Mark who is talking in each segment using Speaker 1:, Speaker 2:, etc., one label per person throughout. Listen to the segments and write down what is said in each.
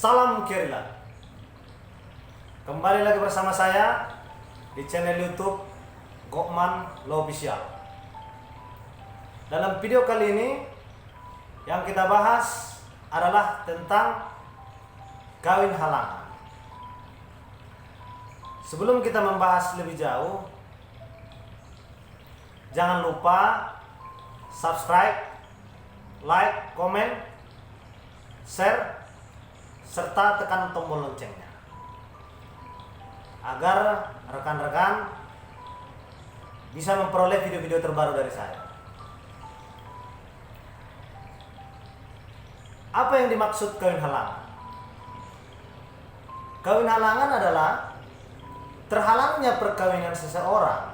Speaker 1: Salam Kerilan. Kembali lagi bersama saya di channel YouTube Gokman Official. Dalam video kali ini yang kita bahas adalah tentang kawin halangan. Sebelum kita membahas lebih jauh, jangan lupa subscribe, like, komen, share, serta tekan tombol loncengnya agar rekan-rekan bisa memperoleh video-video terbaru dari saya. Apa yang dimaksud kawin halangan? Kawin halangan adalah terhalangnya perkawinan seseorang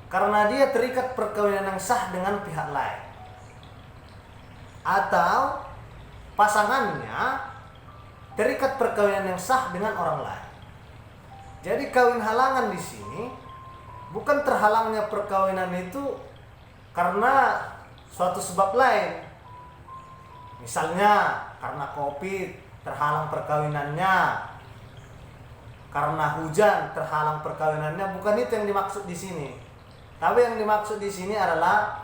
Speaker 1: karena dia terikat perkawinan yang sah dengan pihak lain, atau pasangannya terikat perkawinan yang sah dengan orang lain. Jadi kawin halangan di sini bukan terhalangnya perkawinan itu karena suatu sebab lain. Misalnya karena Covid terhalang perkawinannya, karena hujan terhalang perkawinannya, bukan itu yang dimaksud di sini. Tapi yang dimaksud di sini adalah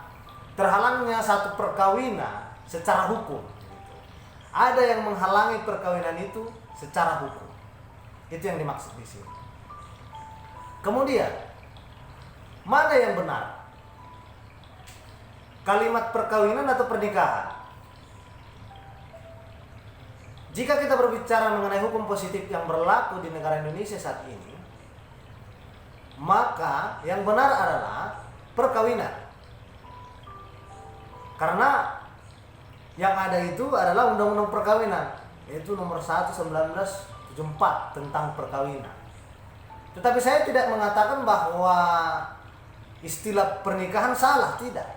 Speaker 1: terhalangnya satu perkawinan secara hukum. Ada yang menghalangi perkawinan itu secara hukum. Itu yang dimaksud di sini. Kemudian, mana yang benar? Kalimat perkawinan atau pernikahan? Jika kita berbicara mengenai hukum positif yang berlaku di negara Indonesia saat ini, maka yang benar adalah perkawinan. Karena yang ada itu adalah Undang-Undang Perkawinan, yaitu nomor 1 1974 tentang perkawinan. Tetapi saya tidak mengatakan bahwa istilah pernikahan salah, tidak.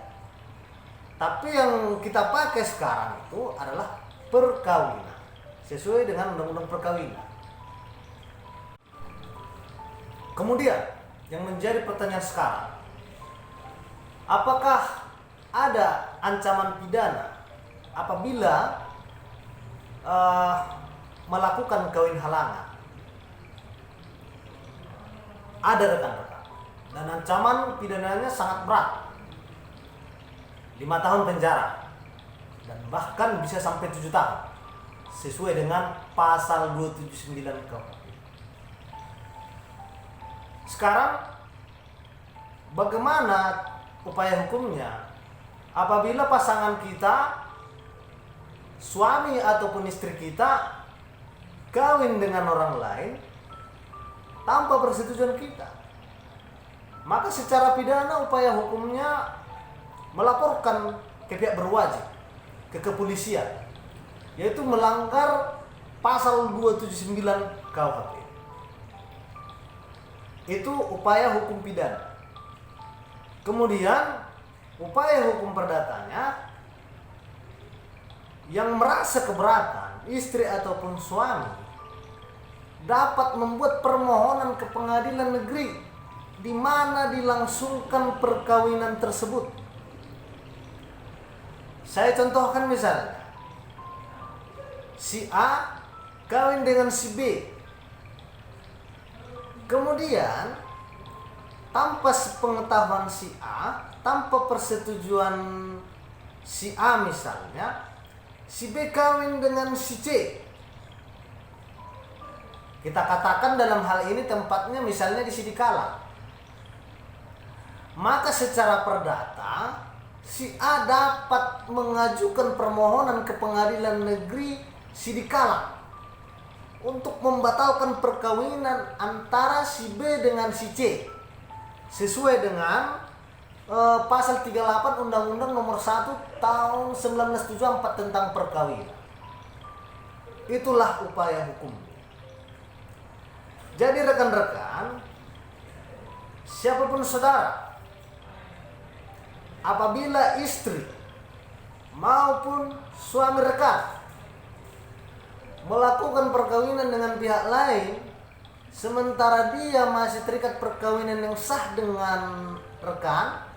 Speaker 1: Tapi yang kita pakai sekarang itu adalah perkawinan, sesuai dengan Undang-Undang Perkawinan. Kemudian yang menjadi pertanyaan sekarang, apakah ada ancaman pidana apabila melakukan kawin halangan? Ada, rekan-rekan, dan ancaman pidananya sangat berat, 5 tahun penjara dan bahkan bisa sampai 7 tahun sesuai dengan pasal 279 KUHP. Sekarang bagaimana upaya hukumnya apabila pasangan kita, suami ataupun istri kita, kawin dengan orang lain tanpa persetujuan kita? Maka secara pidana upaya hukumnya melaporkan ke pihak berwajib, ke kepolisian, yaitu melanggar pasal 279 KUHP. Itu upaya hukum pidana. Kemudian upaya hukum perdatanya, yang merasa keberatan, istri ataupun suami, dapat membuat permohonan ke pengadilan negeri di mana dilangsungkan perkawinan tersebut. Saya contohkan misalnya, si A kawin dengan si B. Kemudian tanpa sepengetahuan si A, tanpa persetujuan si A misalnya, si B kawin dengan si C. Kita katakan dalam hal ini tempatnya misalnya di Sidikalang. Maka secara perdata si A dapat mengajukan permohonan ke pengadilan negeri Sidikalang untuk membatalkan perkawinan antara si B dengan si C sesuai dengan pasal 38 Undang-Undang nomor 1 tahun 1974 tentang perkawinan. Itulah upaya hukum. Jadi rekan-rekan, siapapun saudara, apabila istri maupun suami rekan melakukan perkawinan dengan pihak lain sementara dia masih terikat perkawinan yang sah dengan rekan,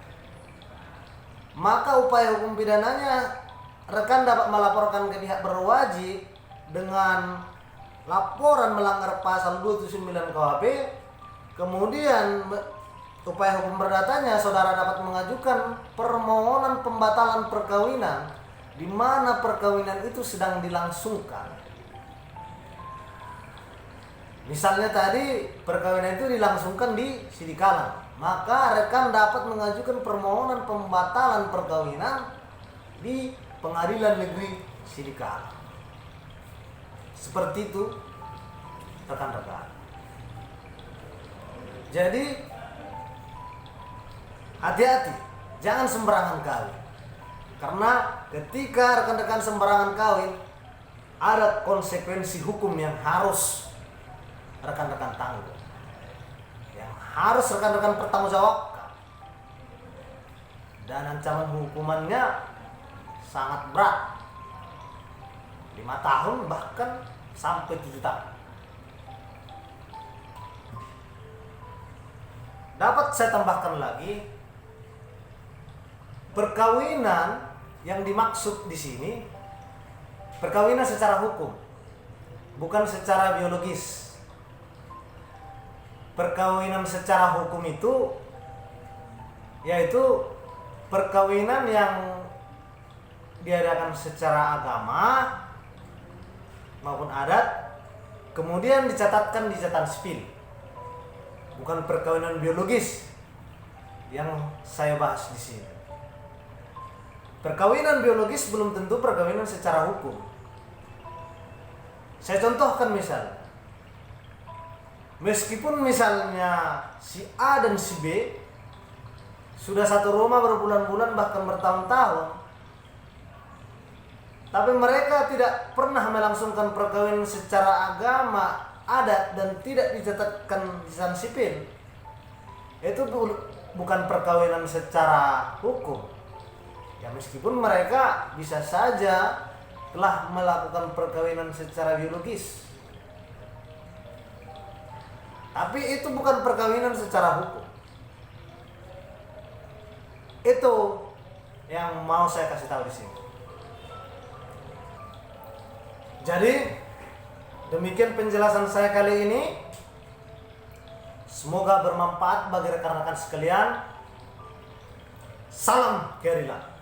Speaker 1: maka upaya hukum pidananya rekan dapat melaporkan ke pihak berwajib dengan laporan melanggar pasal 279 KUHP, kemudian upaya hukum perdatanya saudara dapat mengajukan permohonan pembatalan perkawinan di mana perkawinan itu sedang dilangsungkan. Misalnya tadi perkawinan itu dilangsungkan di Sidikalang, maka rekan dapat mengajukan permohonan pembatalan perkawinan di Pengadilan Negeri Sidikalang. Seperti itu rekan-rekan. Jadi hati-hati, jangan sembarangan kawin. Karena ketika rekan-rekan sembarangan kawin, ada konsekuensi hukum yang harus rekan-rekan tanggung, yang harus rekan-rekan bertanggungjawabkan, dan ancaman hukumannya sangat berat, 5 tahun bahkan sampai 7 tahun. Dapat saya tambahkan lagi, perkawinan yang dimaksud di sini perkawinan secara hukum, bukan secara biologis. Perkawinan secara hukum itu yaitu perkawinan yang diadakan secara agama maupun adat, kemudian dicatatkan di catatan sipil. Bukan perkawinan biologis yang saya bahas di sini. Perkawinan biologis belum tentu perkawinan secara hukum. Saya contohkan misalnya, meskipun misalnya si A dan si B sudah satu rumah berbulan-bulan bahkan bertahun-tahun, tapi mereka tidak pernah melangsungkan perkawinan secara agama, adat, dan tidak dicatatkan di catatan sipil, itu bukan perkawinan secara hukum. Ya, meskipun mereka bisa saja telah melakukan perkawinan secara biologis, tapi itu bukan perkawinan secara hukum. Itu yang mau saya kasih tahu di sini. Jadi demikian penjelasan saya kali ini. Semoga bermanfaat bagi rekan-rekan sekalian. Salam Gerila.